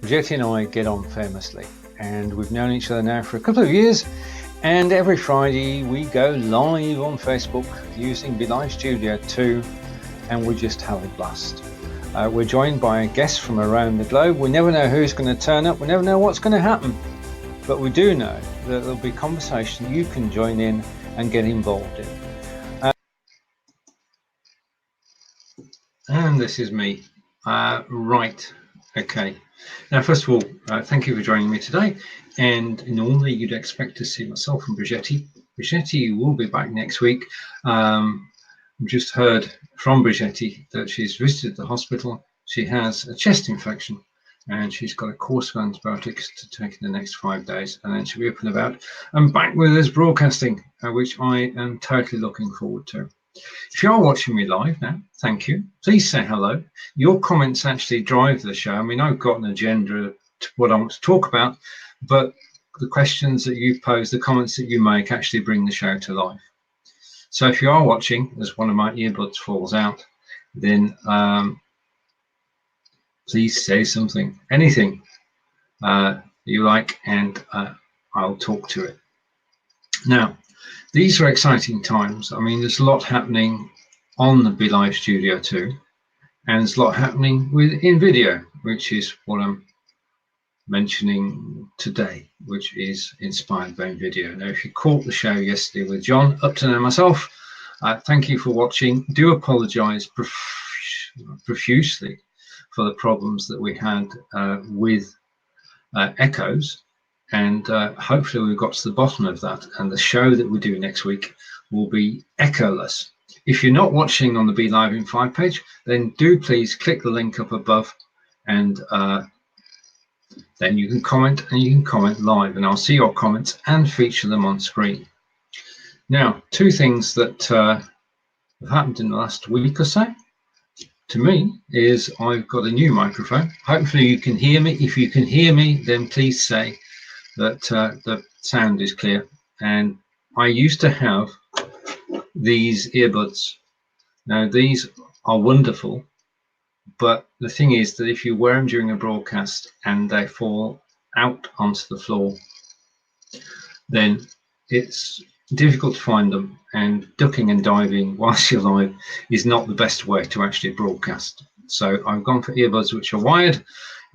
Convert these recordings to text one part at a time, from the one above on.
Bridgetti and I get on famously, and we've known each other now for a couple of years, and every Friday we go live on Facebook using BeLive Studio2, and we just have a blast. We're joined by guests from around the globe. We never know who's going to turn up, we never know what's going to happen, but we do know that there'll be conversation you can join in and get involved in. And this is me. Right, okay. Now, first of all, thank you for joining me today. And normally you'd expect to see myself and Bridgetti. Bridgetti will be back next week. Just heard from Bridgetti that she's visited the hospital. She has a chest infection and she's got a course of antibiotics to take in the next 5 days, and then she'll be up and about and back with us broadcasting, which I am totally looking forward to. If you are watching me live now, thank you. Please say hello. Your comments actually drive the show. I mean, I've got an agenda to what I want to talk about, but the questions that you pose, the comments that you make actually bring the show to life. So if you are watching, as one of my earbuds falls out, then please say something, anything you like, and I'll talk to it. Now, these are exciting times. I mean, there's a lot happening on the BeLive Studio2, and there's a lot happening in video, which is what I'm mentioning today, which is inspired by video. Now, if you caught the show yesterday with John, Upton and myself, thank you for watching. Do apologise profusely for the problems that we had with echoes. And hopefully we've got to the bottom of that, and the show that we do next week will be echoless. If you're not watching on the BeLive in 5 page, then do please click the link up above, and then you can comment, and you can comment live, and I'll see your comments and feature them on screen. Now, 2 things that have happened in the last week or so to me is I've got a new microphone. Hopefully you can hear me. If you can hear me, then please say that the sound is clear. And I used to have these earbuds. Now, these are wonderful, but the thing is that if you wear them during a broadcast and they fall out onto the floor, then it's difficult to find them, and ducking and diving whilst you're live is not the best way to actually broadcast. So I've gone for earbuds which are wired,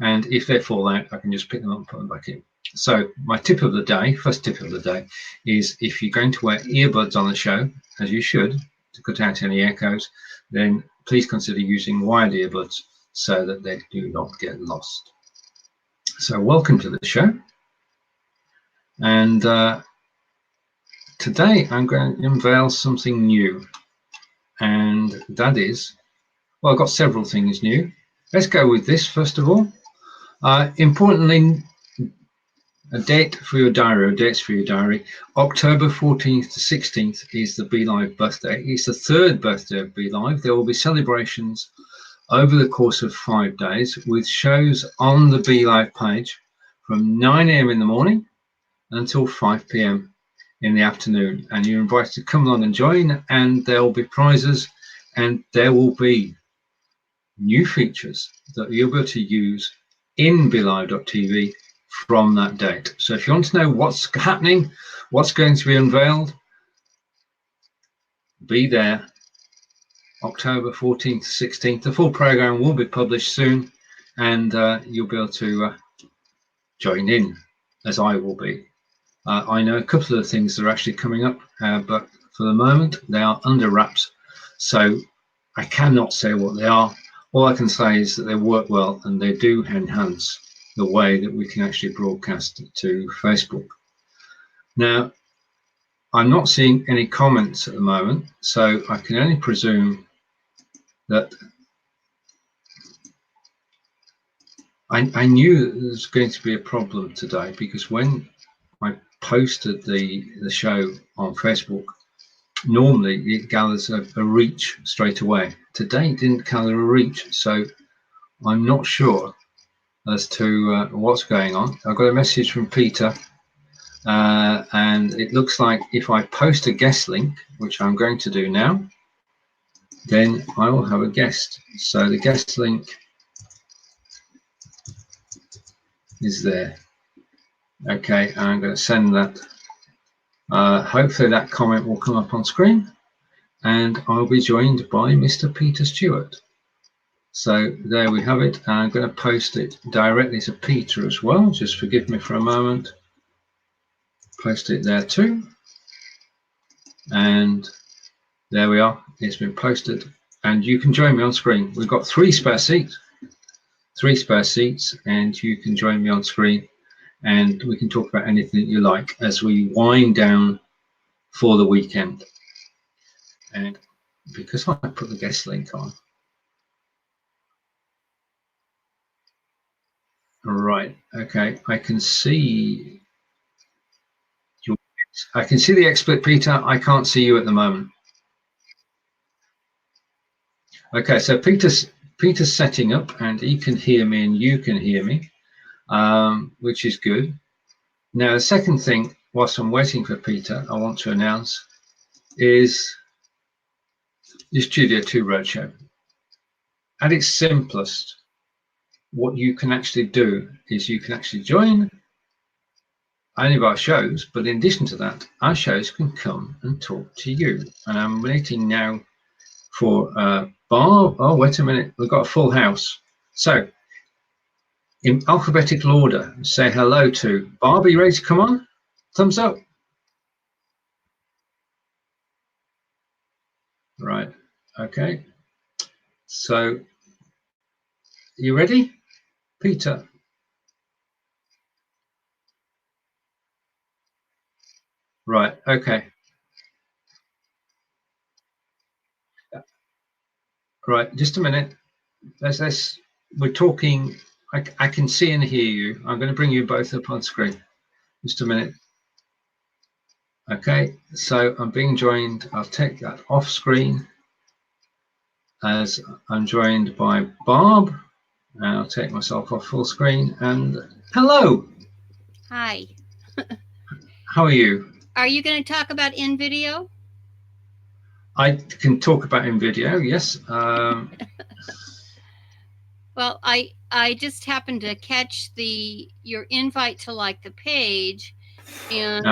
and if they fall out, I can just pick them up and put them back in. So my tip of the day, first tip of the day, is if you're going to wear earbuds on the show, as you should, to cut out any echoes, then please consider using wired earbuds so that they do not get lost. So welcome to the show. And today I'm going to unveil something new. And that is, well, I've got several things new. Let's go with this first of all. Importantly, a date for your diary, or dates for your diary. October 14th to 16th is the BeLive birthday. It's the 3rd birthday of BeLive. There will be celebrations over the course of 5 days with shows on the BeLive page from 9 AM in the morning until 5 PM in the afternoon. And you're invited to come along and join, and there will be prizes, and there will be new features that you'll be able to use in BeLive.tv from that date. So if you want to know what's happening, what's going to be unveiled, be there. October 14th to 16th. The full program will be published soon, and you'll be able to join in, as I will be. I know a couple of the things that are actually coming up, but for the moment they are under wraps, so I cannot say what they are. All I can say is that they work well, and they do enhance the way that we can actually broadcast to Facebook. Now, I'm not seeing any comments at the moment, so I can only presume that I knew that there was going to be a problem today, because when I posted the show on Facebook, normally it gathers a reach straight away. Today it didn't gather a reach, so I'm not sure as to what's going on. I've got a message from Peter, and it looks like if I post a guest link, which I'm going to do now, then I will have a guest. So the guest link is there. Okay, I'm going to send that. Hopefully that comment will come up on screen, and I'll be joined by Mr. Peter Stewart. So there we have it. I'm going to post it directly to Peter as well. Just forgive me for a moment. Post it there too. And there we are. It's been posted. And you can join me on screen. We've got 3 spare seats. 3 spare seats, and you can join me on screen. And we can talk about anything you like as we wind down for the weekend. And because I put the guest link on. Right, okay, I can see the expert, Peter. I can't see you at the moment. Okay, so Peter's setting up, and he can hear me and you can hear me, which is good. Now, the second thing, whilst I'm waiting for Peter, I want to announce is the Studio2 Roadshow. At its simplest, what you can actually do is you can actually join any of our shows, but in addition to that, our shows can come and talk to you. And I'm waiting now for Barb. Oh, wait a minute, we've got a full house. So, in alphabetical order, say hello to Barb. Are you ready to come on? Thumbs up. Right, okay. So, you ready? Peter. Right, okay. Right, just a minute. We're talking. I can see and hear you. I'm going to bring you both up on screen. Just a minute. Okay, so I'm being joined. I'll take that off screen as I'm joined by Barb. And I'll take myself off full screen. And hello. Hi. How are you? Are you going to talk about in video? I can talk about in video, yes. Well, I just happened to catch your invite to like the page, and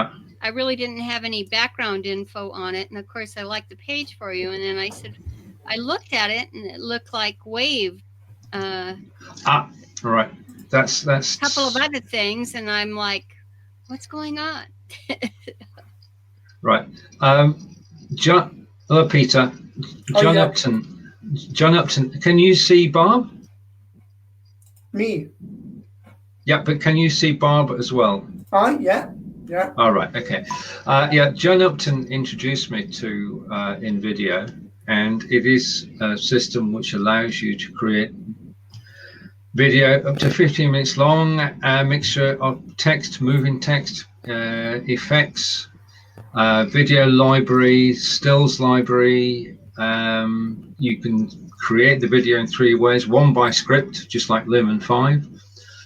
I really didn't have any background info on it. And of course, I liked the page for you. And then I looked at it, and it looked like Wave. Right. That's a couple of other things, and I'm like, what's going on? Right. Hello, Peter. John Upton. John Upton. Can you see Barb? Me? Yeah, but can you see Barb as well? Yeah. All right. Okay. Yeah, John Upton introduced me to InVideo, and it is a system which allows you to create video up to 15 minutes long, a mixture of text, moving text, effects, video library, stills library. You can create the video in 3 ways. 1, by script, just like Lim 5.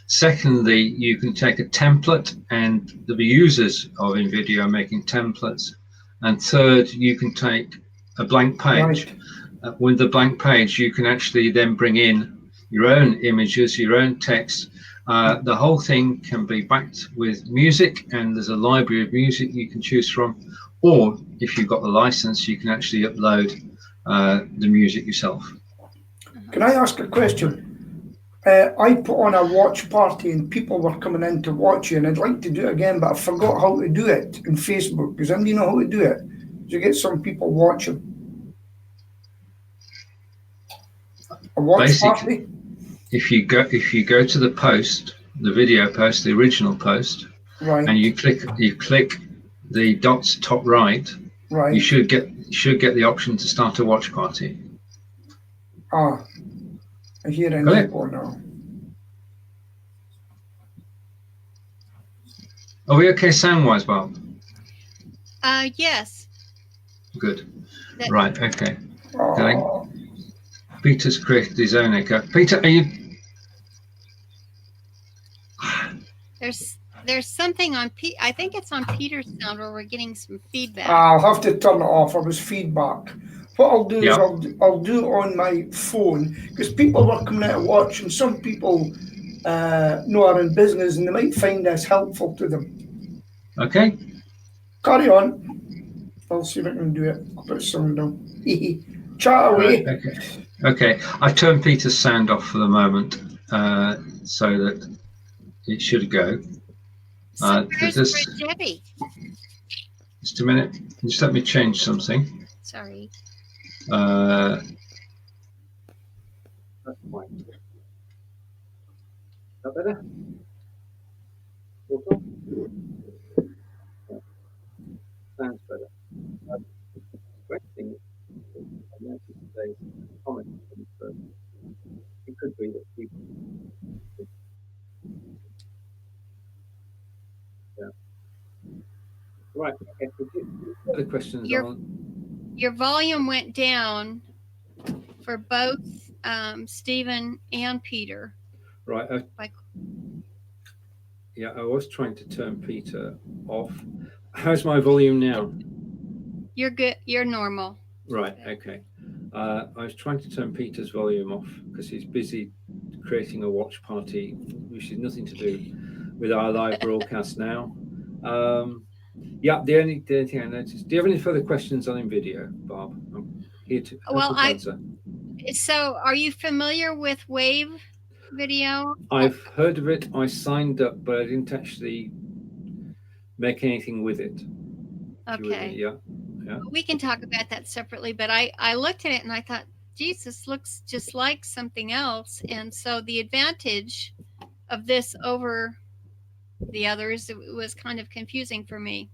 Secondly, you can take a template, and the users of InVideo are making templates. And third, you can take a blank page. Right. With the blank page, you can actually then bring in your own images, your own text. The whole thing can be backed with music, and there's a library of music you can choose from. Or if you've got the license, you can actually upload the music yourself. Can I ask a question? I put on a watch party and people were coming in to watch you, and I'd like to do it again, but I forgot how to do it in Facebook. Does anybody know how to do it? Do you get some people watching? A watch party? If you go to the post, the video post, the original post, right, and you click the dots top right, right, you should get the option to start a watch party. I hear an echo now. Are we okay sound-wise, Bob? Yes. Good. Right. Okay. Peter's created his own echo. Peter, are you? There's something on I think it's on Peter's sound where we're getting some feedback. I'll have to turn it off. There was feedback. What I'll do is I'll do it on my phone, because people were coming out to watch, and some people know are in business and they might find this helpful to them. Okay. Carry on. I'll see if I can do it. I'll put sound down. Chat away. Right, okay. I turned Peter's sound off for the moment, so that it should go. So where's Bridgetti? Just a minute. Just let me change something. Sorry. That's fine. That better? Sounds better. Great thing. I noticed today's comment. It could be that people. Yeah. Right. Okay. Other questions? Your volume went down for both Stephen and Peter. Right. Yeah, I was trying to turn Peter off. How's my volume now? You're good. You're normal. Right. Okay. I was trying to turn Peter's volume off because he's busy creating a watch party, which has nothing to do with our live broadcast now. Yeah, the only thing I noticed. Do you have any further questions on video, Bob? I'm here to answer. So, are you familiar with Wave video? I've heard of it. I signed up, but I didn't actually make anything with it. Okay. Yeah. We can talk about that separately, but I looked at it and I thought, geez, this looks just like something else. And so the advantage of this over the others, it was kind of confusing for me.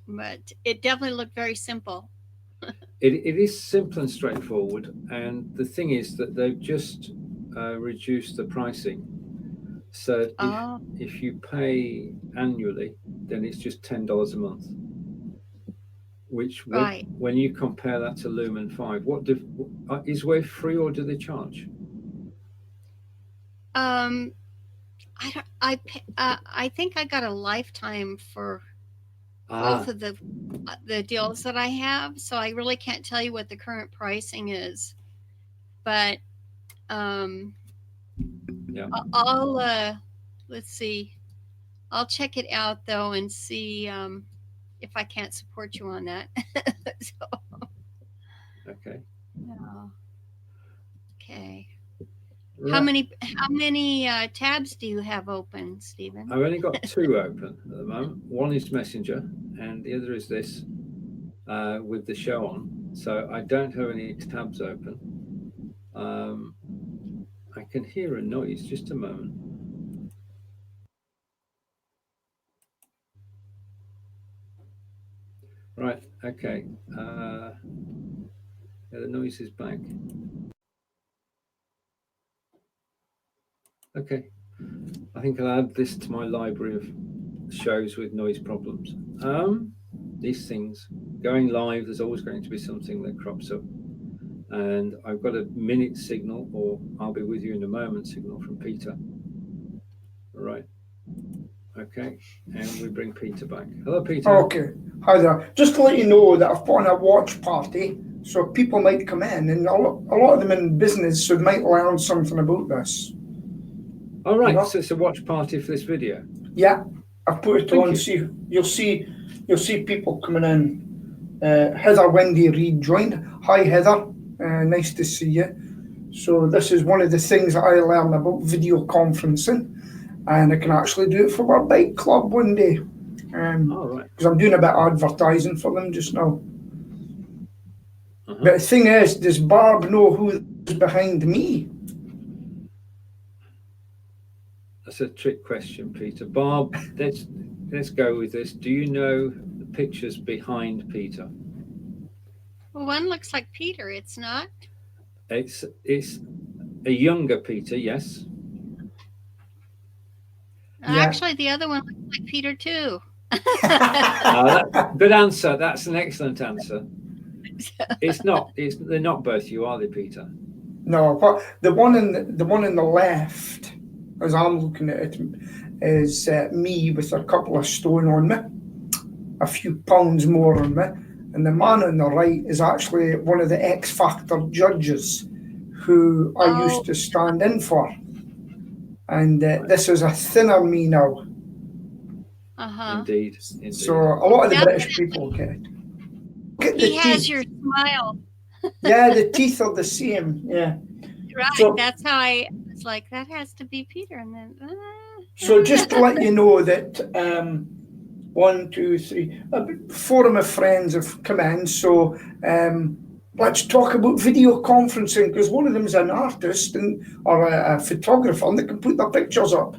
But it definitely looked very simple. It is simple and straightforward. And the thing is that they've just reduced the pricing. So if you pay annually, then it's just $10 a month. Which, when you compare that to Lumen 5, is Wave free or do they charge? I think I got a lifetime for both of the deals that I have, so I really can't tell you what the current pricing is. But yeah, I'll let's see. I'll check it out though and see if I can't support you on that. Okay. No. Okay. Right. How many tabs do you have open, Stephen? I've only got 2 open at the moment. One is Messenger, and the other is this with the show on. So I don't have any tabs open. I can hear a noise. Just a moment. Right. Okay. Yeah, the noise is back. Okay. I think I'll add this to my library of shows with noise problems. These things going live, there's always going to be something that crops up. And I've got a minute signal, or I'll be with you in a moment signal from Peter. All right. Okay. And we bring Peter back. Hello, Peter. Okay. Hi there. Just to let you know that I've put on a watch party, so people might come in, and a lot of them in business, so they might learn something about this. All right. You know? So it's a watch party for this video. Yeah, I've put it on. See, you'll see people coming in. Heather Wendy Reed joined. Hi, Heather. Nice to see you. So this is one of the things that I learned about video conferencing, and I can actually do it for our bike club one day. All right. Because I'm doing a bit of advertising for them just now. But the thing is, does Barb know who's behind me? That's a trick question, Peter. Barb, let's go with this. Do you know the pictures behind Peter? Well, one looks like Peter. It's not. It's a younger Peter, yes. Actually, the other one looks like Peter too. Good answer. That's an excellent answer. It's not. They're not both you, are they, Peter? No, but the one in the left, as I'm looking at it, is me with a couple of stone on me, a few pounds more on me, and the man on the right is actually one of the X Factor judges who I used to stand in for. and this is a thinner me now. Indeed. So a lot of the British people get it. Look at the He has teeth. your smile. Yeah, the teeth are the same. Yeah. Right. So- That's how I was like, that has to be Peter. And then, So just to let you know that 1, 2, 3, 4 of my friends have come in. So let's talk about video conferencing, because one of them is an artist or a photographer, and they can put their pictures up.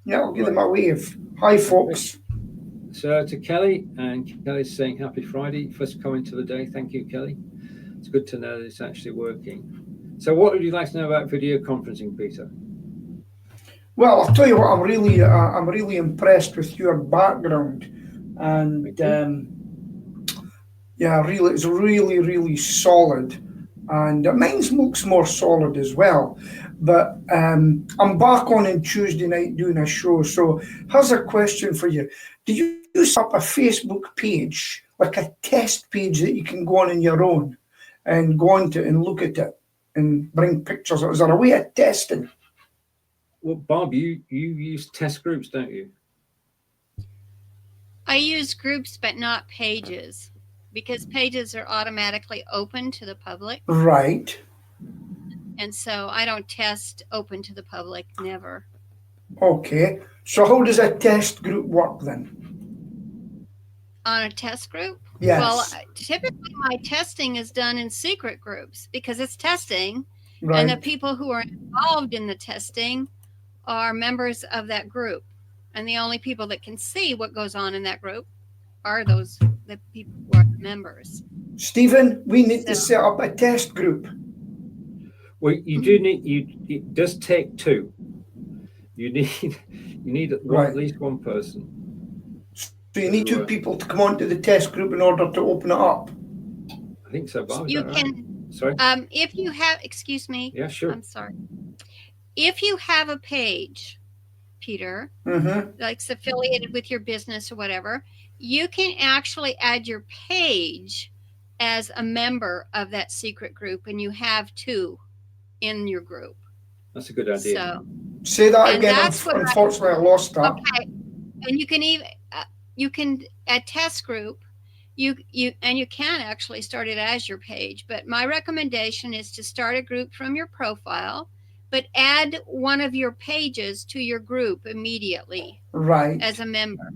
Yeah, I'll give them a wave. Hi, folks. So to Kelly, and Kelly's saying happy Friday, first comment of the day. Thank you, Kelly. It's good to know that it's actually working. So what would you like to know about video conferencing, Peter? Well, I'll tell you what, I'm really impressed with your background, and yeah, really, it's really solid, and mine looks more solid as well. But I'm back on Tuesday night doing a show. So here's a question for you: do you set up a Facebook page, like a test page that you can go on your own and go on to and look at it and bring pictures? Is there a way of testing? Well, Bob, you use test groups, don't you? I use groups, but not pages, because pages are automatically open to the public. Right. And so I don't test open to the public, never. Okay. So how does a test group work then? On a test group? Yes. Well, typically my testing is done in secret groups because it's testing. Right. And the people who are involved in the testing are members of that group. And the only people that can see what goes on in that group are the people who are members. Stephen, we need to set up a test group. Well, you do need, it does take two. You need at least one person. So you need 2 people to come onto the test group in order to open it up. I think so, Bob. You can, right? Sorry? if you have, excuse me. Yeah, sure. I'm sorry. If you have a page, Peter, like it's affiliated with your business or whatever, you can actually add your page as a member of that secret group, and you have 2 in your group. That's a good idea. So say that again. Unfortunately, I lost that. Okay, and you can even at test group, you can actually start it as your page. But my recommendation is to start a group from your profile, but add one of your pages to your group immediately, right, as a member.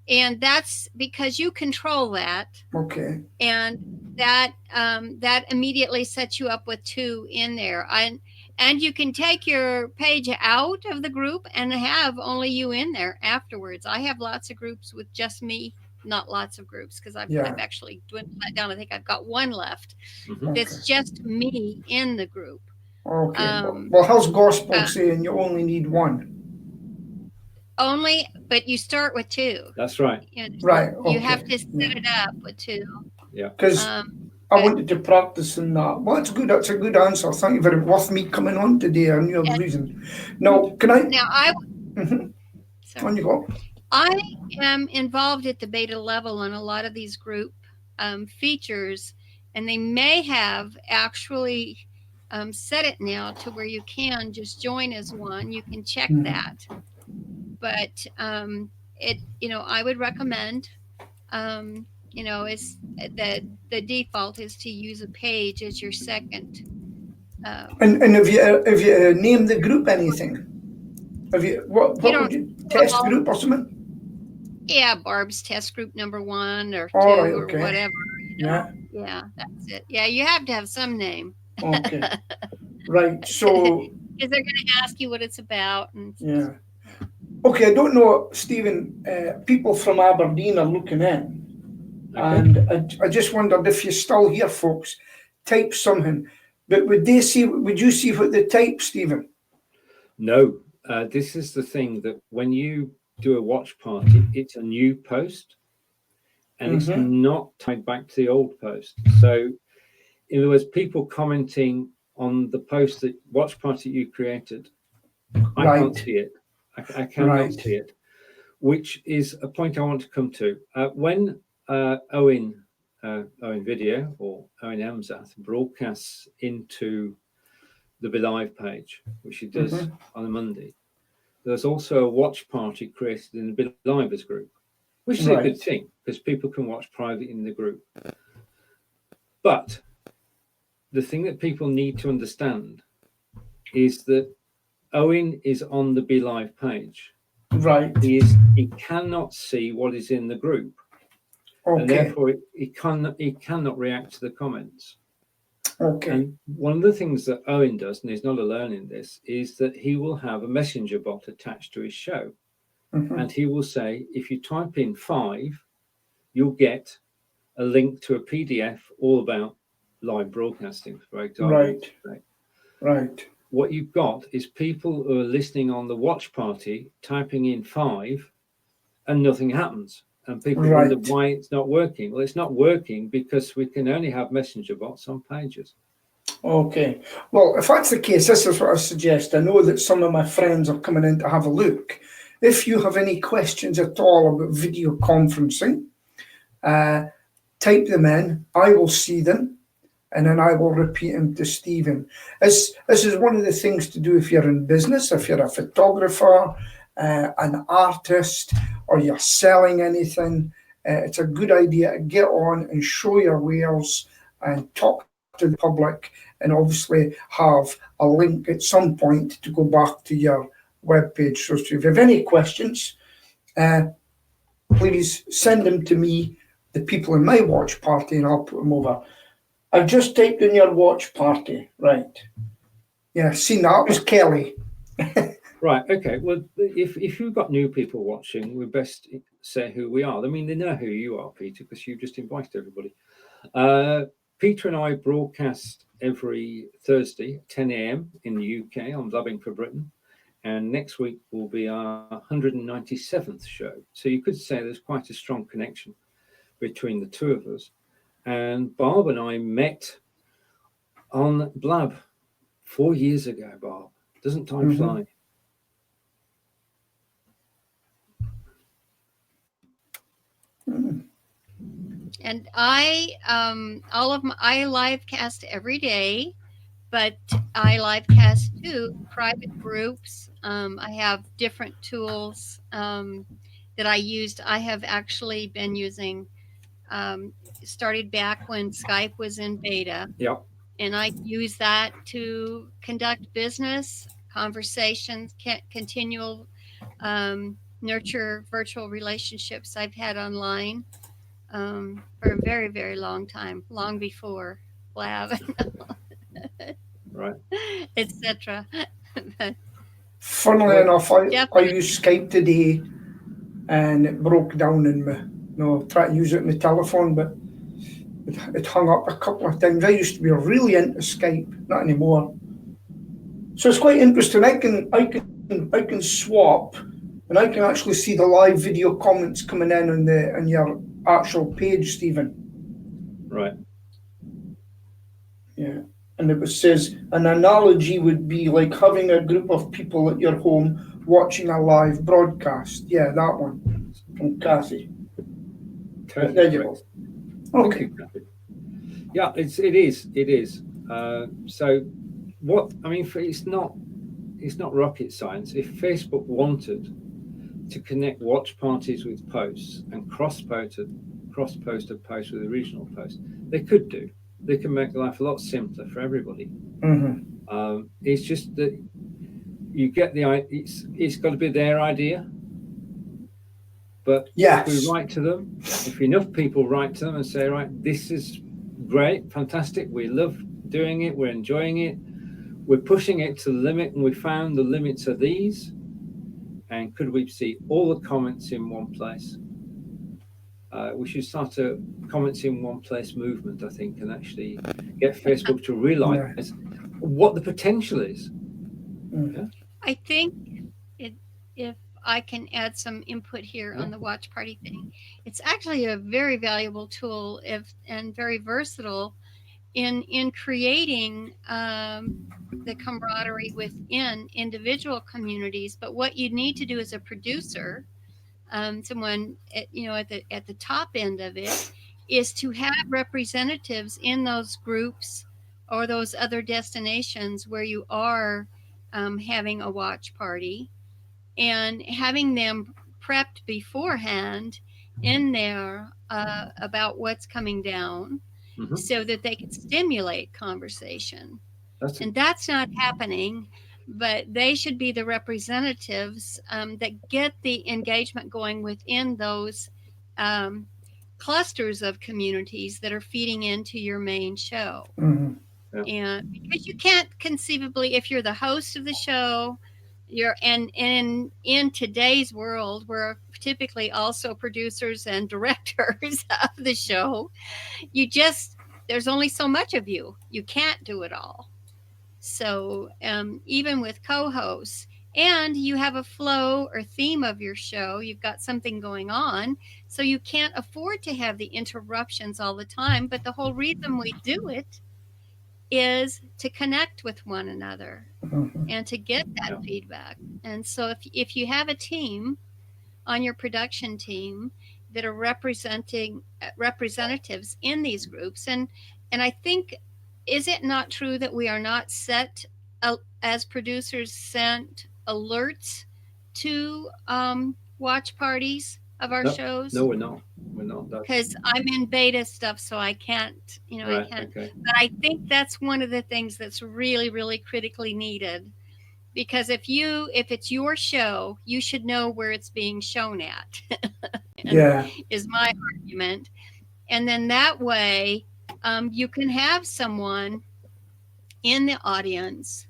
And that's because you control that. Okay. And that immediately sets you up with 2 in there. And you can take your page out of the group and have only you in there afterwards. I have lots of groups with just me, not lots of groups, because I've actually dwindled that down. I think I've got 1 left. That's just me in the group. Okay. Well, how's gospel saying you only need 1? Only, but you start with 2. That's right. Right. Okay. You have to set it up with 2. Yeah. Because I wanted to practice in that. Well, that's good. That's a good answer. Thank you very much. Worth me coming on today. I knew a reason. Now, can I? Now, On you go. I am involved at the beta level on a lot of these group features, and they may have actually set it now to where you can just join as one. You can check that. But I would recommend, is that the default is to use a page as your second. And have you named the group anything? Have you what would you test group or something? Yeah, Barb's test group number 1 or 2 right, or whatever. Yeah. Yeah, that's it. Yeah, you have to have some name. Okay. Right. So. Because they're going to ask you what it's about. Yeah. Okay, I don't know, Stephen, people from Aberdeen are looking in, and I just wondered if you're still here, folks, type something. But would you see what they type, Stephen? No, this is the thing that when you do a watch party, it's a new post, and it's not tied back to the old post. So, in other words, people commenting on the post that watch party you created, I can't see it. I cannot see it, which is a point I want to come to. When Owen Video or Owen Emsath broadcasts into the BeLive page, which he does on a Monday. There's also a watch party created in the BeLivers group, which is a good thing because people can watch private in the group. But the thing that people need to understand is that Owen is on the BeLive page. Right. He cannot see what is in the group. Okay. And therefore he cannot react to the comments. Okay. And one of the things that Owen does, and he's not alone in this, is that he will have a messenger bot attached to his show. And he will say, if you type in 5, you'll get a link to a PDF all about live broadcasting, for example. Right. What you've got is people who are listening on the watch party typing in 5 and nothing happens. And people wonder why it's not working. Well, it's not working because we can only have messenger bots on pages. Okay. Well, if that's the case, this is what I suggest. I know that some of my friends are coming in to have a look. If you have any questions at all about video conferencing, type them in. I will see them, and then I will repeat them to Stephen. This is one of the things to do if you're in business, if you're a photographer, an artist, or you're selling anything. It's a good idea to get on and show your wares and talk to the public, and obviously have a link at some point to go back to your webpage. So if you have any questions, please send them to me, the people in my watch party, and I'll put them over. I've just typed in your watch party, right? Yeah, seen that. It was Kelly. Right, okay. Well, if you've got new people watching, we best say who we are. I mean, they know who you are, Peter, because you've just invited everybody. Peter and I broadcast every Thursday at 10 a.m. in the UK on Blabbing for Britain. And next week will be our 197th show. So you could say there's quite a strong connection between the two of us. And Barb and I met on Blab 4 years ago, Barb. Doesn't time fly? And I live cast every day, but I live cast too, private groups. I have different tools that I used. I have actually been using, started back when Skype was in beta. Yep. And I use that to conduct business, conversations, continual nurture virtual relationships I've had online for a very, very long time, long before Blab, right, etc. Funnily enough, I used Skype today, and it broke down in me. I tried to use it on the telephone, but it hung up a couple of times. I used to be really into Skype, not anymore. So it's quite interesting. I can swap, and I can actually see the live video comments coming in on your actual page, Stephen. Right. Yeah. And it says an analogy would be like having a group of people at your home watching a live broadcast. Yeah, that one from Kathy. Totally there you go. Okay. Yeah, it is. So what I mean, it's not rocket science. If Facebook wanted to connect watch parties with posts and cross-post a post with a regional post, they could do. They can make life a lot simpler for everybody. It's just that you get the idea. It's got to be their idea. But if we write to them, if enough people write to them and say, right, this is great, fantastic, we love doing it, we're enjoying it, we're pushing it to the limit, and we found the limits are these, and could we see all the comments in one place? We should start a comments in one place movement, I think, and actually get Facebook to realize what the potential is. Yeah. I think if I can add some input here on the watch party thing, it's actually a very valuable tool and very versatile in creating the camaraderie within individual communities. But what you need to do as a producer, someone at the top end of it, is to have representatives in those groups or those other destinations where you are having a watch party, and having them prepped beforehand in there about what's coming down, so that they can stimulate conversation. And that's not happening, but they should be the representatives that get the engagement going within those clusters of communities that are feeding into your main show. And because you can't conceivably, if you're the host of the show, and in today's world, we're typically also producers and directors of the show. There's only so much of you. You can't do it all. So even with co-hosts, and you have a flow or theme of your show, you've got something going on, so you can't afford to have the interruptions all the time. But the whole reason we do it is to connect with one another and to get that feedback. And so if you have a team on your production team that are representatives in these groups, and I think, is it not true that we are not as producers sent alerts to watch parties of our shows? No, we're not. Because I'm in beta stuff, so I can't, I can't. Okay. But I think that's one of the things that's really, really critically needed. Because if it's your show, you should know where it's being shown at. Is my argument. And then that way, you can have someone in the audience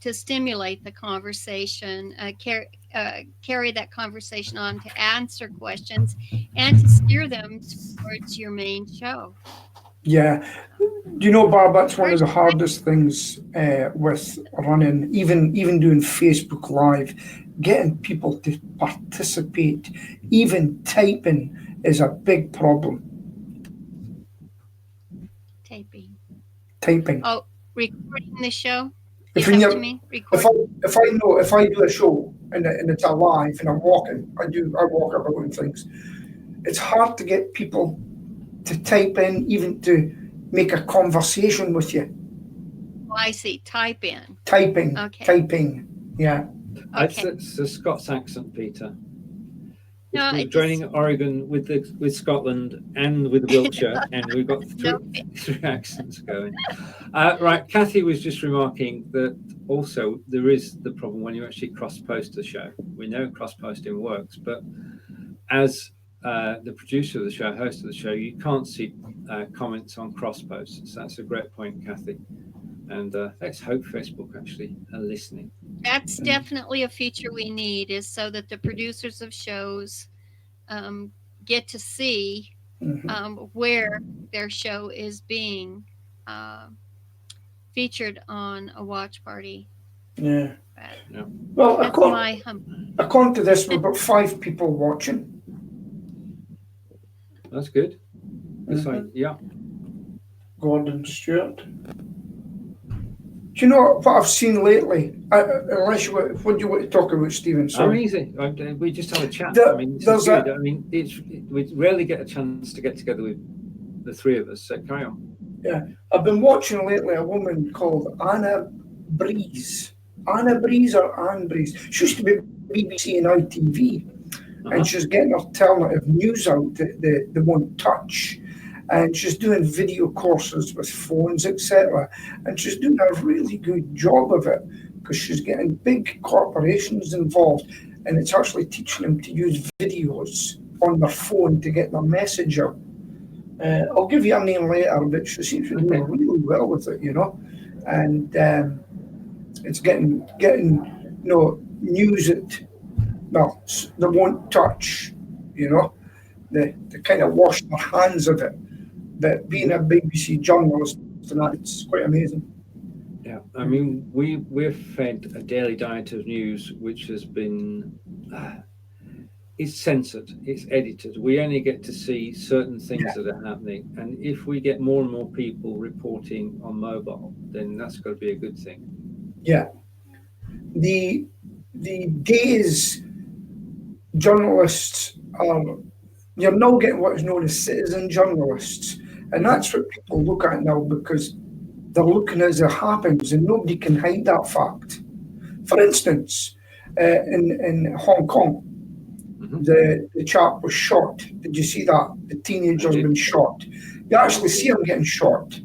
to stimulate the conversation, carry that conversation on, to answer questions, and to steer them towards your main show. Yeah. Do you know, Barb, that's one of the hardest things with running, even doing Facebook Live, getting people to participate, even typing is a big problem. Typing. Oh, recording the show? If I do a show and it's a live and I'm walking, I walk about and things, it's hard to get people to type in, even to make a conversation with you. Oh, I see. Typing. Okay. Typing. Yeah. Okay. It's a Scots accent, Peter. No, joining Oregon with Scotland and with Wiltshire, and we've got three accents going. Right, Kathy was just remarking that also there is the problem when you actually cross-post the show. We know cross-posting works, but as the producer of the show, host of the show, you can't see comments on cross-posts. So that's a great point, Kathy. And let's hope Facebook actually are listening. That's definitely a feature we need, is so that the producers of shows get to see where their show is being featured on a watch party. Yeah. Well, according to this, we've got 5 people watching. That's good. Yeah. Gordon Stewart. Do you know what I've seen lately? What do you want to talk about, Stephen? Sorry. Easy. We just have a chat. We rarely get a chance to get together with the three of us. So carry on. Yeah, I've been watching lately a woman called Anna Breeze. Anna Breeze or Anne Breeze. She used to be BBC and ITV, and she's getting alternative news out that they won't touch. And she's doing video courses with phones, etc. And she's doing a really good job of it, because she's getting big corporations involved, and it's actually teaching them to use videos on their phone to get their message out. I'll give you her name later, but she seems to do really well with it, And it's getting news that they won't touch, They kind of wash their hands of it. But being a BBC journalist, it's quite amazing. Yeah, I mean, we're fed a daily diet of news which has been it's censored, it's edited. We only get to see certain things that are happening, and if we get more and more people reporting on mobile, then that's got to be a good thing. Yeah, the days journalists you're now getting what is known as citizen journalists. And that's what people look at now, because they're looking as it happens, and nobody can hide that fact. For instance, in Hong Kong, the chap was shot. Did you see that? The teenager's been shot. You actually see him getting shot,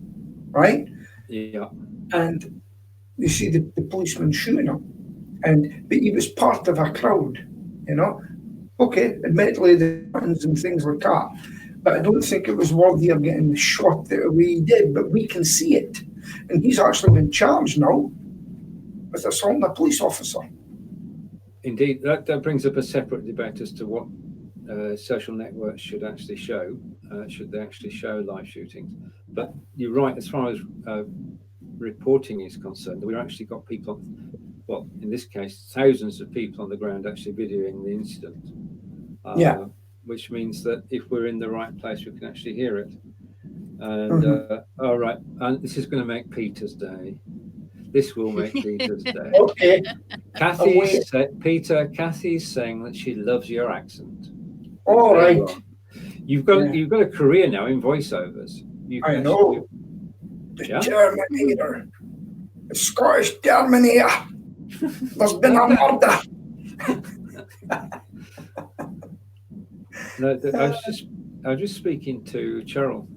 right? Yeah. And you see the policeman shooting him. But he was part of a crowd, you know. Okay, admittedly, the buttons and things like that, but I don't think it was worthy of getting shot the way he did. But we can see it, and he's actually been charged now with assaulting a police officer. Indeed, that brings up a separate debate as to what social networks should actually show. Should they actually show live shootings? But you're right, as far as reporting is concerned, we've actually got people, well, in this case, thousands of people on the ground actually videoing the incident. Which means that if we're in the right place, we can actually hear it. And all right, and this is going to make Peter's day. This will make Peter's day. Okay. Kathy's saying that she loves your accent. All right. You've got a career now in voiceovers. I know. The Terminator. The Scottish Terminator. There's been a murder. No, I was just speaking to Cheryl,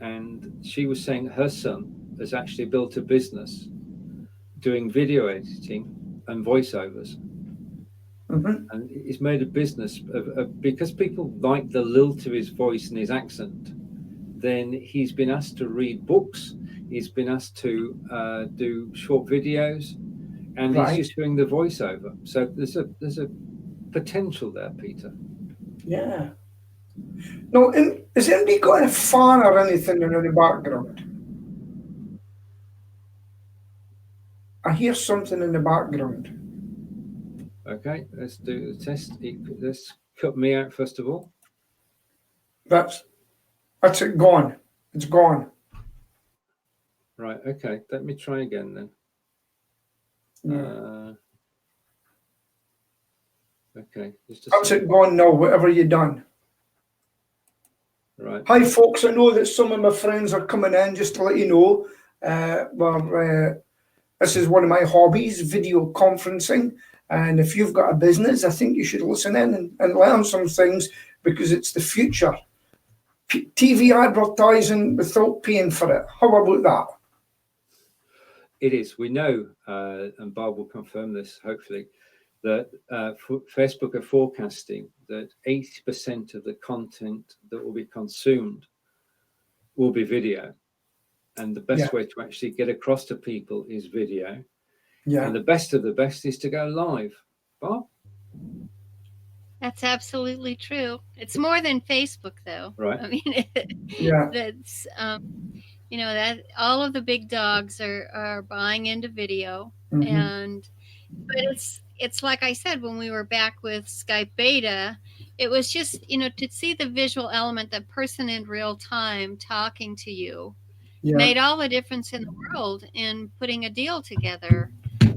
and she was saying her son has actually built a business doing video editing and voiceovers. And he's made a business of because people like the lilt of his voice and his accent. Then he's been asked to read books. He's been asked to do short videos, and he's just doing the voiceover. So there's a potential there, Peter. Yeah. No, is anybody got a fan or anything in the background? I hear something in the background. Okay, let's do the test. Let's cut me out first of all. That's it gone. It's gone. Right, okay. Let me try again then. Okay. That's it gone now, whatever you done. Right. Hi folks, I know that some of my friends are coming in, just to let you know. This is one of my hobbies, video conferencing. And if you've got a business, I think you should listen in and learn some things, because it's the future. TV advertising without paying for it. How about that? It is. We know, and Bob will confirm this, hopefully, that Facebook are forecasting that 80% of the content that will be consumed will be video. And the best way to actually get across to people is video. Yeah. And the best of the best is to go live. Bob? That's absolutely true. It's more than Facebook, though. Right. I mean, that's, that all of the big dogs are buying into video. But it's like I said, when we were back with Skype beta, it was just, to see the visual element, that person in real time talking to you made all the difference in the world in putting a deal together.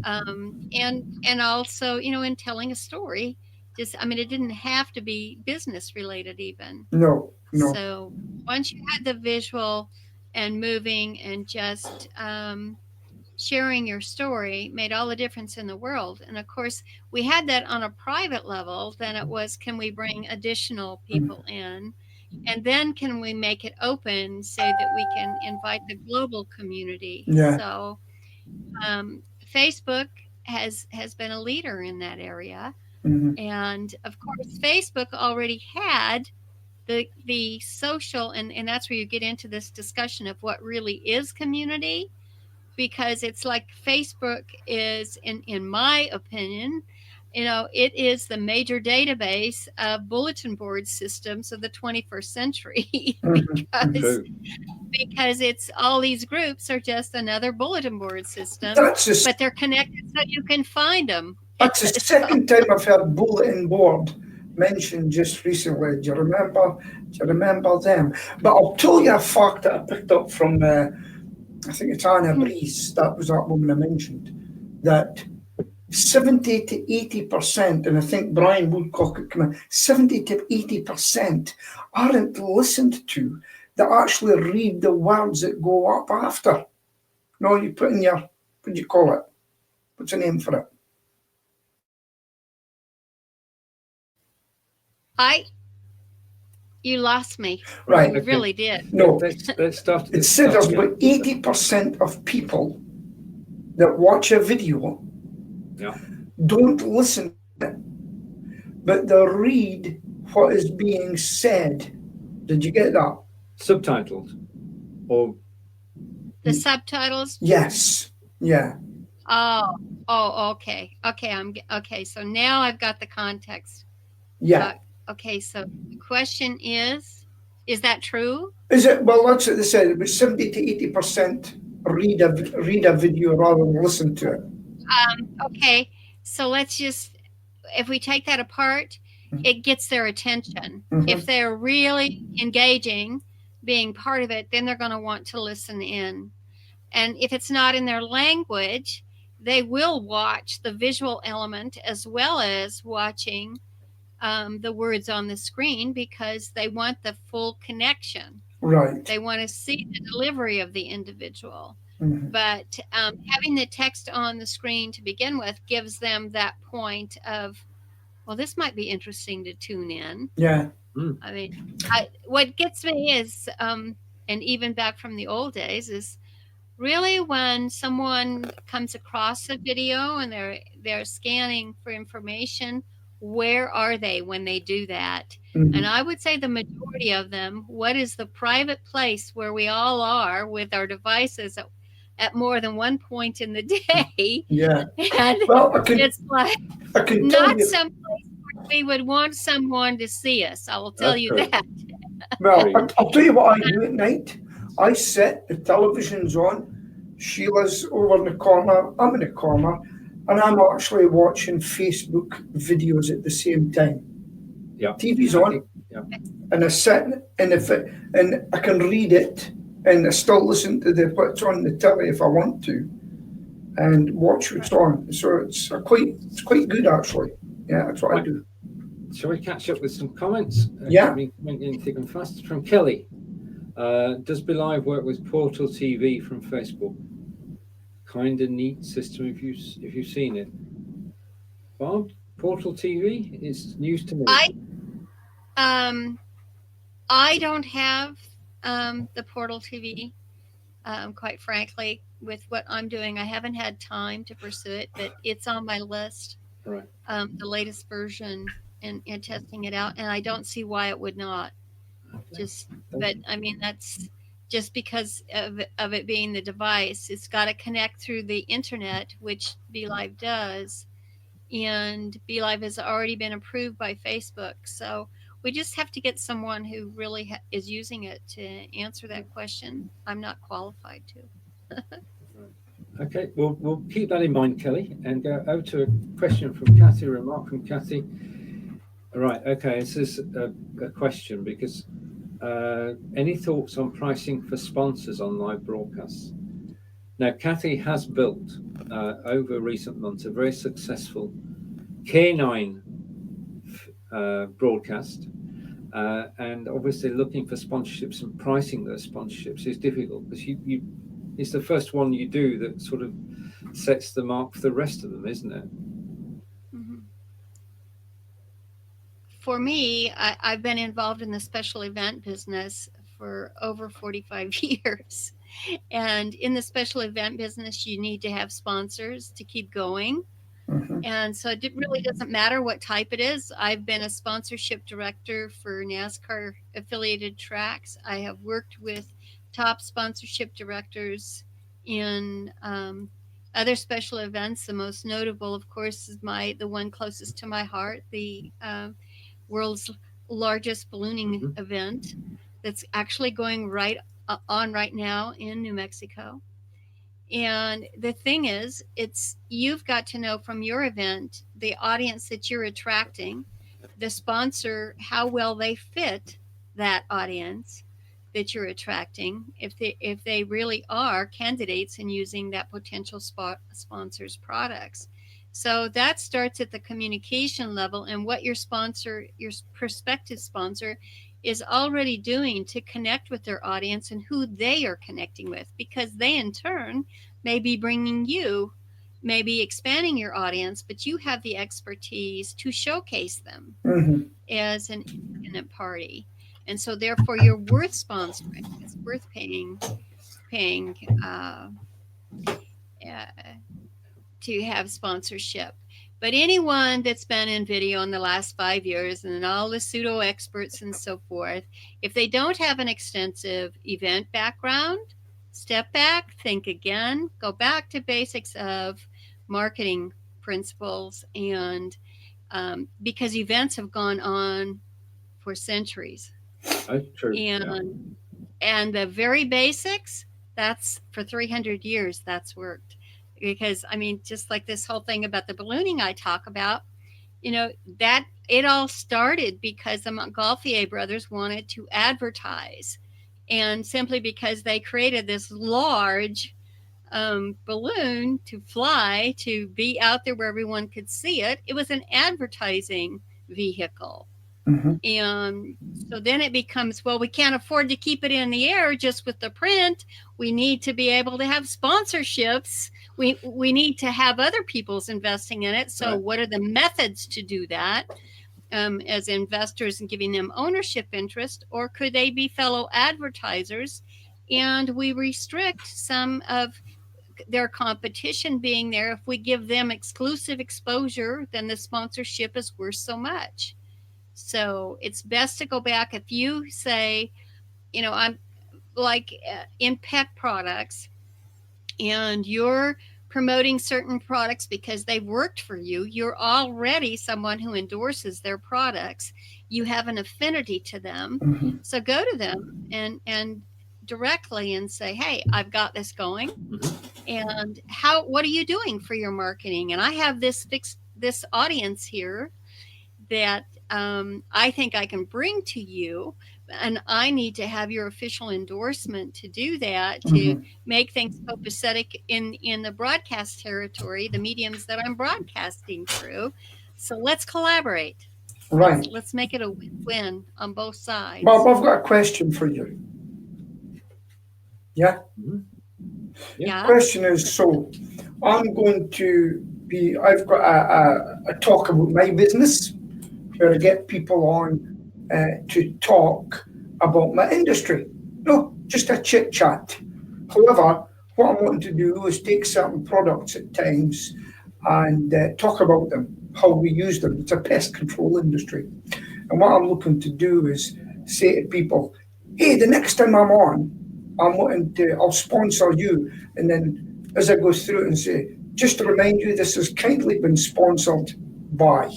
And also, in telling a story. It didn't have to be business related even. No. So once you had the visual and moving and just sharing your story made all the difference in the world. And of course, we had that on a private level. Then it was, can we bring additional people in? And then can we make it open so that we can invite the global community? Yeah. So Facebook has been a leader in that area. And of course, Facebook already had the social, and that's where you get into this discussion of what really is community, because it's like Facebook is, in my opinion, it is the major database of bulletin board systems of the 21st century. because it's all these groups are just another bulletin board system, but they're connected so you can find them. That's the second time I've heard bulletin board mentioned just recently. Do you remember them? But I'll tell you a fact that I picked up from, I think it's Anna Breeze, that was that woman I mentioned, that 70 to 80%, and I think Brian Woodcock had come in, 70 to 80% aren't listened to, that actually read the words that go up after. No, you put in your, what do you call it? What's the name for it? You lost me. Right. You really did. No. Let's start. It said there's about 80% of people that watch a video don't listen to it, but they read what is being said. Did you get that? Subtitled, or the subtitles? Yes. Yeah. Oh, okay. Okay. So now I've got the context. Yeah. Okay. So the question is that true? Is it? Well, that's what they said. It was 70 to 80% read a video rather than listen to it. Okay. So let's just, if we take that apart, it gets their attention. If they're really engaging, being part of it, then they're going to want to listen in. And if it's not in their language, they will watch the visual element as well as watching the words on the screen, because they want the full connection. Right. They want to see the delivery of the individual. But having the text on the screen to begin with gives them that point of, well, this might be interesting to tune in. Yeah. I mean, what gets me is, and even back from the old days, is really when someone comes across a video and they're scanning for information, where are they when they do that? And I would say the majority of them, what is the private place where we all are with our devices at more than one point in the day? Yeah. And well, it's like not someplace where we would want someone to see us. I will tell you that. Well, I'll tell you what I do at night. I sit, the television's on, Sheila's over in the corner, I'm in the corner, and I'm actually watching Facebook videos at the same time. Yeah. TV's on, and I sit, and I can read it, and I still listen to what's on the telly if I want to, and watch what's on. So it's quite good actually. Yeah, that's what I do. Shall we catch up with some comments? Yeah. In thick and fast from Kelly. Does BeLive work with Portal TV from Facebook? Kind of neat system if you've seen it. Bob, Portal TV is news to me. I don't have the Portal TV. Quite frankly, with what I'm doing, I haven't had time to pursue it, but it's on my list. Right. The latest version and testing it out, and I don't see why it would not. But I mean, that's just because of it being the device. It's got to connect through the internet, which BeLive does, and BeLive has already been approved by Facebook. So we just have to get someone who really is using it to answer that question. I'm not qualified to. Okay, we'll keep that in mind, Kelly, and go over to a question from Kathy, a remark from Kathy. All right, okay, this is a question because any thoughts on pricing for sponsors on live broadcasts? Now, Kathy has built over recent months a very successful canine broadcast, and obviously looking for sponsorships and pricing those sponsorships is difficult because it's the first one you do that sort of sets the mark for the rest of them, isn't it? For me, I've been involved in the special event business for over 45 years. And in the special event business, you need to have sponsors to keep going. And so it really doesn't matter what type it is. I've been a sponsorship director for NASCAR affiliated tracks. I have worked with top sponsorship directors in other special events. The most notable, of course, is the one closest to my heart, the world's largest ballooning event that's actually going on right now in New Mexico. And the thing is, you've got to know from your event, the audience that you're attracting, the sponsor, how well they fit that audience that you're attracting, if they really are candidates in using that potential sponsor's products. So that starts at the communication level, and what your prospective sponsor is already doing to connect with their audience and who they are connecting with, because they in turn may be bringing you, maybe expanding your audience, but you have the expertise to showcase them as an independent party. And so therefore you're worth sponsoring. It's worth paying to have sponsorship. But anyone that's been in video in the last 5 years, and all the pseudo experts and so forth, if they don't have an extensive event background, step back, think again, go back to basics of marketing principles, and because events have gone on for centuries. Oh, true. And the very basics, that's for 300 years, that's worked. Because, I mean, just like this whole thing about the ballooning I talk about, you know, that it all started because the Montgolfier brothers wanted to advertise. And simply because they created this large balloon to fly, to be out there where everyone could see it, it was an advertising vehicle. And so then it becomes, well, we can't afford to keep it in the air just with the print. We need to be able to have sponsorships. We need to have other people's investing in it. So what are the methods to do that as investors and giving them ownership interest? Or could they be fellow advertisers? And we restrict some of their competition being there. If we give them exclusive exposure, then the sponsorship is worth so much. So it's best to go back. If you say, you know, I'm like in pet products, and you're promoting certain products because they've worked for you, you're already someone who endorses their products. You have an affinity to them. So go to them and directly and say, hey, I've got this going. And what are you doing for your marketing? And I have this audience here that I think I can bring to you, and I need to have your official endorsement to do that, to make things copacetic in the broadcast territory, the mediums that I'm broadcasting through. So let's collaborate. Right. Let's make it a win-win on both sides. Bob, I've got a question for you. Yeah? Yeah. The question is, so I'm going to be, I've got a talk about my business where I get people on to talk about my industry. No, just a chit chat. However, what I'm wanting to do is take certain products at times and talk about them, how we use them. It's a pest control industry. And what I'm looking to do is say to people, hey, the next time I'm on, I'll sponsor you. And then as I go through it and say, just to remind you, this has kindly been sponsored by.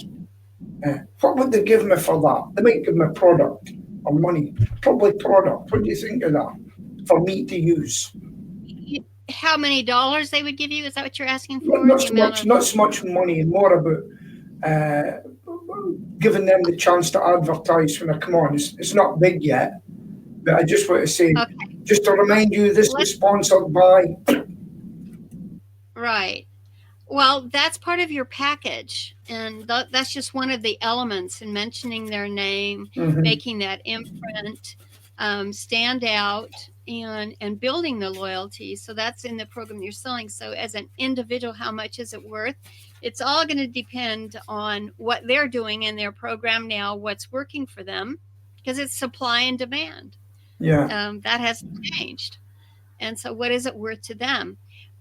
What would they give me for that? They might give me a product or money. Probably product. What do you think of that for me to use? How many dollars they would give you? Is that what you're asking for? Not so much money, more about giving them the chance to advertise when I come on. It's not big yet, but I just want to say, just to remind you, this is sponsored by. Right. Well, that's part of your package, and that's just one of the elements in mentioning their name, making that imprint stand out, and building the loyalty. So that's in the program you're selling. So as an individual, how much is it worth? It's all going to depend on what they're doing in their program now, what's working for them, because it's supply and demand. Yeah. That hasn't changed. And so what is it worth to them?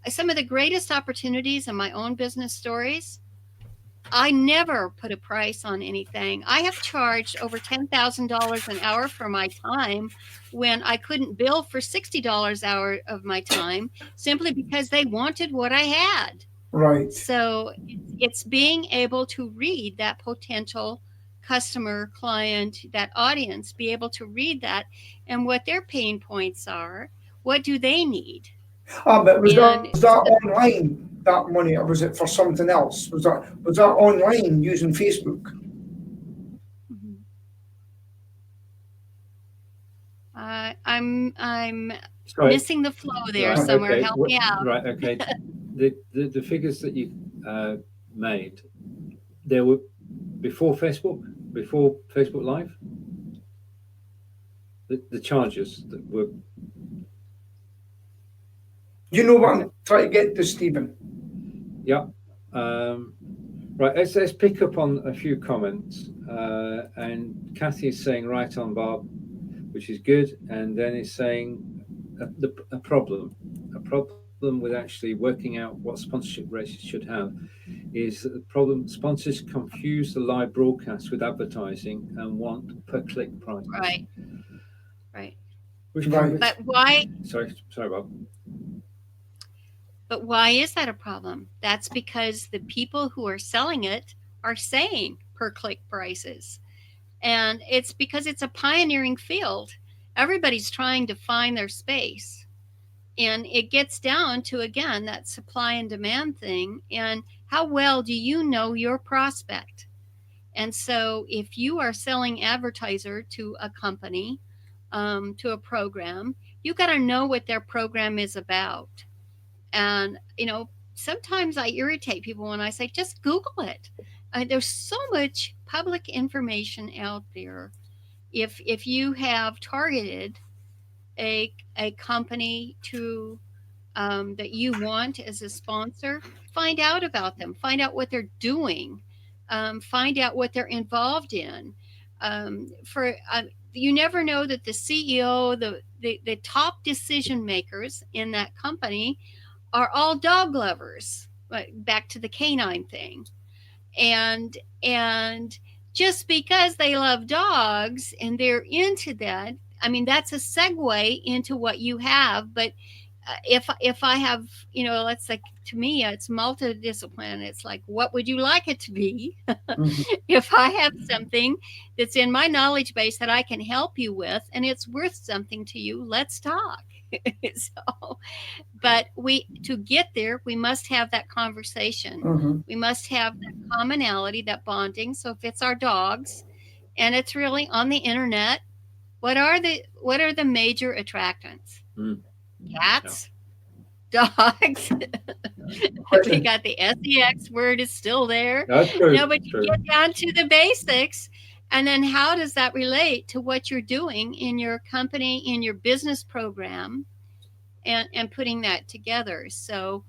Some of the greatest opportunities in my own business stories, I never put a price on anything. I have charged over $10,000 an hour for my time when I couldn't bill for $60 an hour of my time, simply because they wanted what I had. Right. So it's being able to read that potential customer, client, that audience, be able to read that and what their pain points are. What do they need? But was that online, that money, or was it for something else? Was that online using Facebook? I'm missing the flow there somewhere. Okay. Help me out. Right. Okay. The figures that you made, there were before Facebook Live. the charges that were. You know what I'm trying to get to, Stephen? Yeah. Right, let's pick up on a few comments. And Kathy is saying right on, Bob, which is good. And then it's saying a problem with actually working out what sponsorship rates you should have is that the problem sponsors confuse the live broadcast with advertising and want per click prices. Right. Right. Right. But why? Sorry, Bob. But why is that a problem? That's because the people who are selling it are saying per click prices. And it's because it's a pioneering field. Everybody's trying to find their space. And it gets down to, again, that supply and demand thing. And how well do you know your prospect? And so if you are selling advertiser to a company, to a program, you got to know what their program is about. And, sometimes I irritate people when I say, just Google it. There's so much public information out there. If you have targeted a company to that you want as a sponsor, find out about them, find out what they're doing, find out what they're involved in. You never know that the CEO, the top decision makers in that company are all dog lovers. Back to the canine thing, and just because they love dogs and they're into that, I mean, that's a segue into what you have. But if I have, let's like, to me, it's multidiscipline. It's like, what would you like it to be? If I have something that's in my knowledge base that I can help you with and it's worth something to you, let's talk. So, but to get there, we must have that conversation. We must have that commonality, that bonding. So if it's our dogs and it's really on the internet, what are the major attractants? Cats, dogs. We got the sex word is still there. That's true. No, but you get down to the basics. And then how does that relate to what you're doing in your company, in your business program, and putting that together? So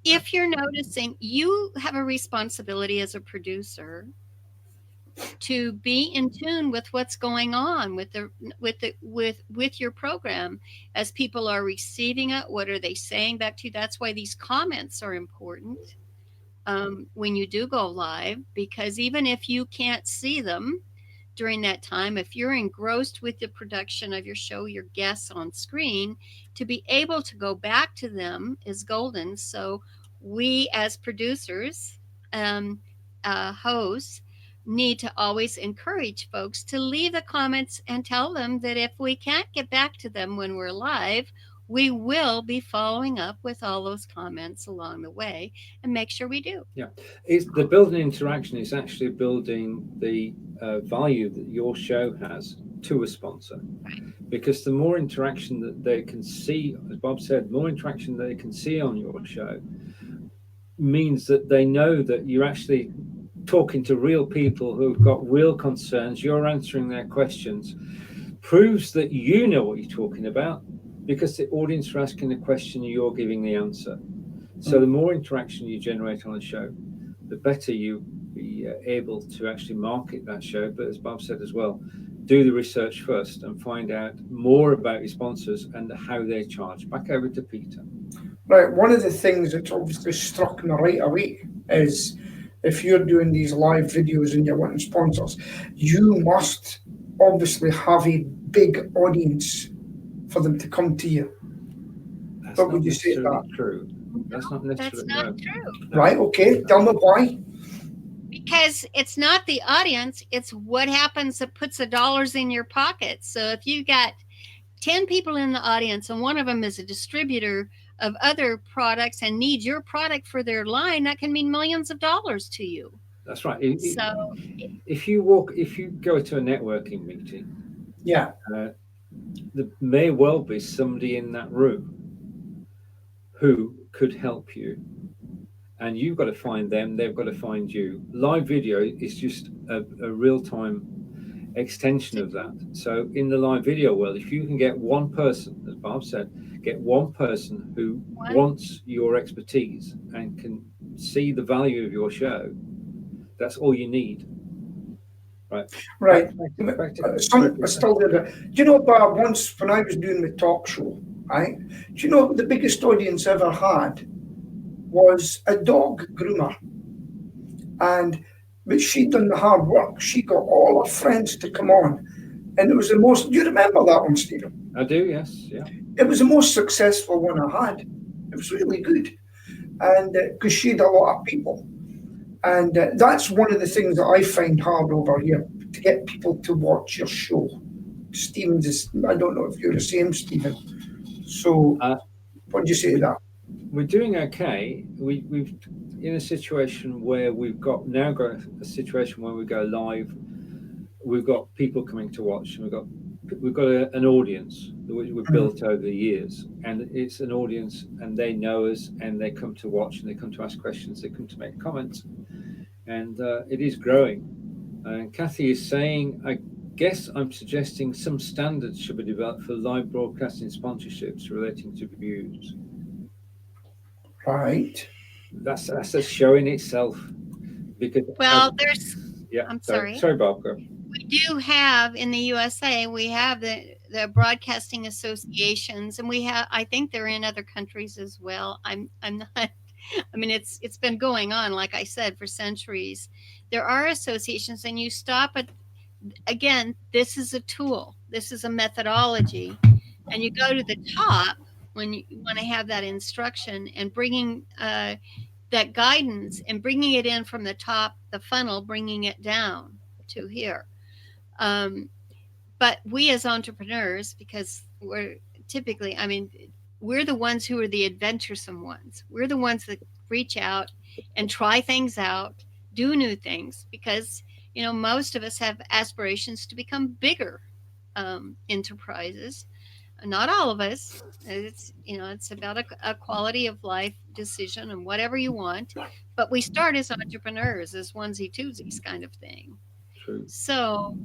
if you're noticing, you have a responsibility as a producer to be in tune with what's going on with your program as people are receiving it. What are they saying back to you? That's why these comments are important when you do go live, because even if you can't see them during that time, if you're engrossed with the production of your show, your guests on screen, to be able to go back to them is golden. So we as producers, hosts, need to always encourage folks to leave the comments and tell them that if we can't get back to them when we're live, we will be following up with all those comments along the way and make sure we do. Yeah, it's the building interaction is actually building the value that your show has to a sponsor. Right. Because the more interaction that they can see, as Bob said, more interaction they can see on your show means that they know that you're actually talking to real people who've got real concerns, you're answering their questions, proves that you know what you're talking about, because the audience are asking the question, you're giving the answer. So the more interaction you generate on a show, the better you be able to actually market that show. But as Bob said as well, do the research first and find out more about your sponsors and how they charge. Back over to Peter. Right, one of the things that's obviously struck me right away is if you're doing these live videos and you're wanting sponsors, you must obviously have a big audience for them to come to you. That's What not would you say to that? True. That's not necessarily true. Right, okay, tell me why. Because it's not the audience, it's what happens that puts the dollars in your pocket. So if you got 10 people in the audience and one of them is a distributor of other products and needs your product for their line, that can mean millions of dollars to you. That's right. If you go to a networking meeting, yeah, there may well be somebody in that room who could help you, and you've got to find them, they've got to find you. Live video is just a real-time extension of that. So in the live video world, if you can get one person, as Bob said, get one person who wants your expertise and can see the value of your show, that's all you need. Right. I still did it. Do you know, Bob, once when I was doing the talk show, right? Do you know the biggest audience I ever had was a dog groomer, but she'd done the hard work. She got all her friends to come on, and it was the most. Do you remember that one, Stephen? I do. Yes. Yeah. It was the most successful one I had. It was really good, and because she had a lot of people. And that's one of the things that I find hard over here, to get people to watch your show. Stephen's, I don't know if you're the same, Stephen. So what do you say to that? We're doing okay. We've in a situation where we've now got a situation where we go live. We've got people coming to watch, and we've got an audience that we've built over the years, and it's an audience, and they know us, and they come to watch, and they come to ask questions, they come to make comments, and it is growing. And Kathy is saying, I guess I'm suggesting some standards should be developed for live broadcasting sponsorships relating to views. Right. That's a show in itself. Because I'm sorry. Sorry, Bob. Go. We do have in the USA, we have the broadcasting associations, and we have, I think they're in other countries as well. I'm not, I mean, it's been going on, like I said, for centuries. There are associations, and you stop at, again, this is a tool, this is a methodology, and you go to the top when you want to have that instruction and bringing that guidance and bringing it in from the top, the funnel, bringing it down to here. But we as entrepreneurs, because we're typically, I mean, we're the ones who are the adventuresome ones. We're the ones that reach out and try things out, do new things, because, you know, most of us have aspirations to become bigger enterprises. Not all of us. It's, you know, it's about a quality of life decision and whatever you want. But we start as entrepreneurs, as onesie twosies kind of thing. True. So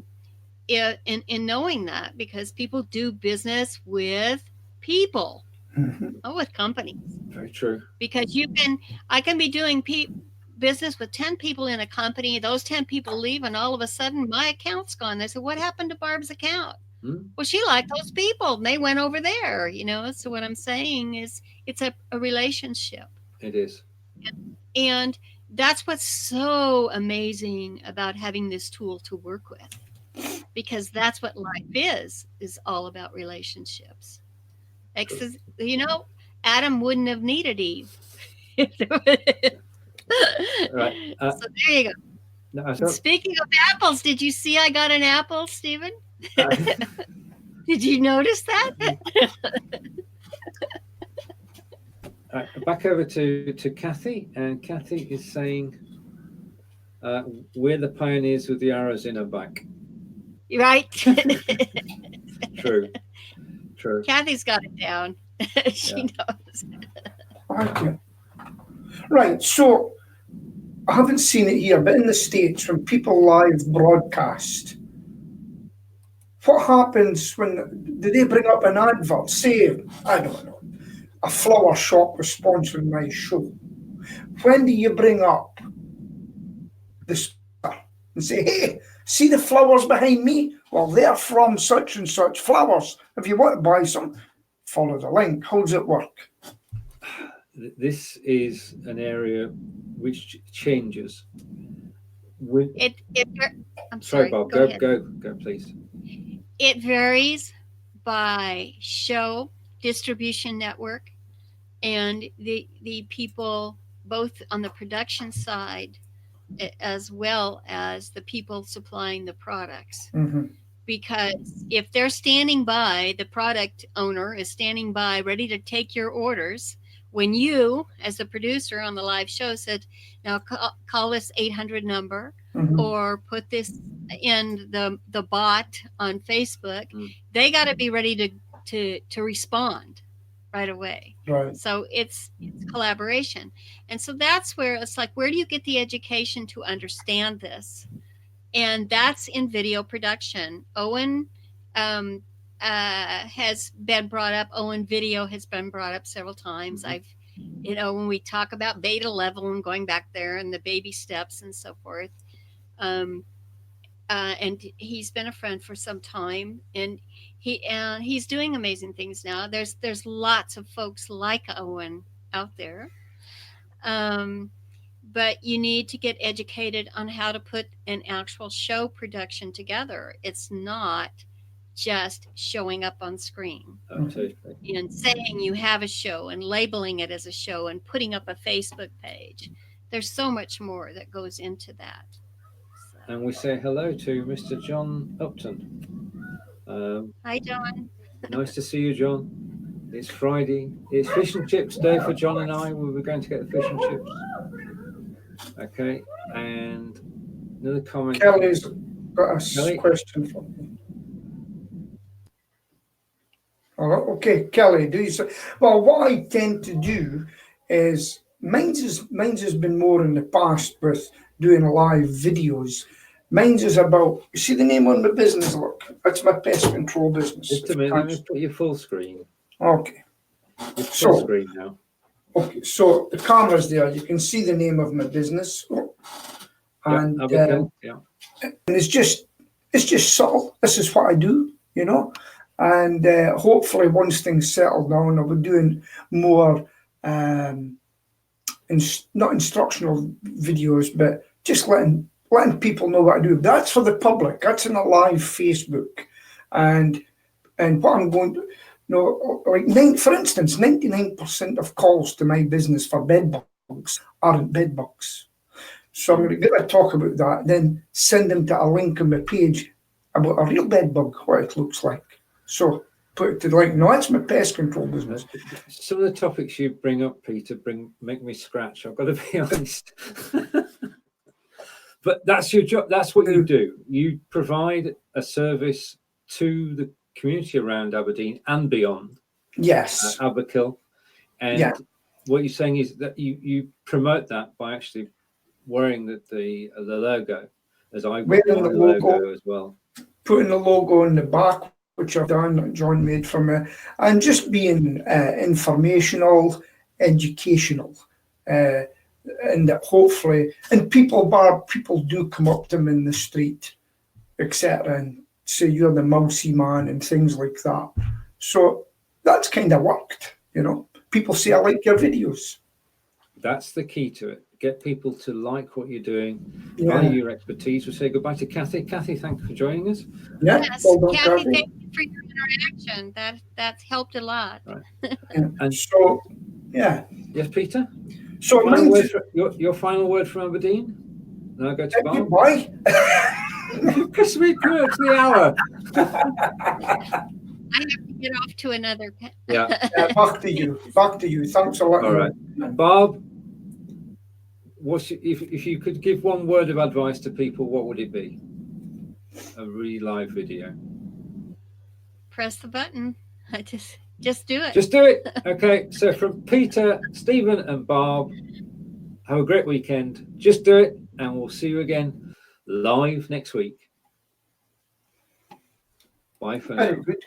in knowing that, because people do business with people, not with companies. Very true. Because I can be doing business with 10 people in a company. Those 10 people leave, and all of a sudden my account's gone. They said, what happened to Barb's account? Well, she liked those people, and they went over there, you know. So what I'm saying is it's a relationship. It is. And that's what's so amazing about having this tool to work with, because that's what life is all about relationships. You know, Adam wouldn't have needed Eve. Right. So there you go. No, speaking of apples, did you see I got an apple, Stephen? Did you notice that? Back over to Kathy, and Kathy is saying, we're the pioneers with the arrows in our back. Right. True. Kathy's got it down. She knows. Okay. Right, so I haven't seen it here, but in the States, when people live broadcast, what happens do they bring up an advert? Say, I don't know, a flower shop was sponsoring my show. When do you bring up the store and say, hey, see the flowers behind me? Well, they're from such and such flowers. If you want to buy some, follow the link. How does it work? This is an area which changes. I'm sorry, Bob. Go, please. It varies by show, distribution network, and the people both on the production side as well as the people supplying the products. Because if they're standing by, the product owner is standing by ready to take your orders, when you, as the producer on the live show, said, now call this 800 number, or put this in the bot on Facebook, they got to be ready to respond right away. Right. So it's collaboration. And so that's where it's like, where do you get the education to understand this? and that's in video production. Owen has been brought up. Owen Video has been brought up several times. Mm-hmm. When we talk about beta level and going back there and the baby steps and so forth. And he's been a friend for some time, and he's doing amazing things now. There's lots of folks like Owen out there. But you need to get educated on how to put an actual show production together. It's not just showing up on screen and saying you have a show and labeling it as a show and putting up a Facebook page. There's so much more that goes into that. So. And we say hello to Mr. John Upton. Hi, John. Nice to see you, John. It's Friday. It's fish and chips day for John and I. We were going to get the fish and chips. Okay, and another comment. Kelly's got a question for me. Okay, Kelly, well, what I tend to do is mine's has been more in the past with doing live videos. Mine's is about, you see the name on my business, look, that's my pest control business. Just a minute, let me put your full screen. Okay. Your full screen now. Okay, so the camera's there, you can see the name of my business. And, yeah. And it's just subtle. This is what I do, you know. And hopefully once things settle down, I'll be doing more, not instructional videos, but just letting people know what I do. That's for the public. That's in a live Facebook. And what I'm going to, like for instance, 99% of calls to my business for bed bugs aren't bed bugs. So I'm going to get a talk about that, then send them to a link on my page about a real bed bug, what it looks like. So put it to the link. No, that's my pest control business. Some of the topics you bring up, Peter, make me scratch. I've got to be honest. But that's your job. That's what you do. You provide a service to the community around Aberdeen and beyond. Yes. Aberkill. And what you're saying is that you promote that by actually wearing the logo, as I wear the logo as well. Putting the logo in the back, which I've done, that John made for me, and just being informational, educational, and that hopefully, and people do come up to me in the street, etc., and say you're the mousy man and things like that. So that's kind of worked, you know. People say I like your videos. That's the key to it. Get people to like what you're doing, value your expertise. We'll say goodbye to Kathy. Kathy, thanks for joining us. Yes, Kathy, thank you for your interaction. That's helped a lot. Right. And so, Yes, Peter? So your final word from Aberdeen? Then I'll go to Bob. Why? Because we come up to the hour. I have to get off to another. Back to you. Thanks a lot. All right. Bob, if you could give one word of advice to people, what would it be? A BeLive video. Press the button. Just do it. Just do it. Okay. So from Peter, Stephen, and Bob, have a great weekend. Just do it, and we'll see you again live next week. Bye for now. Very good.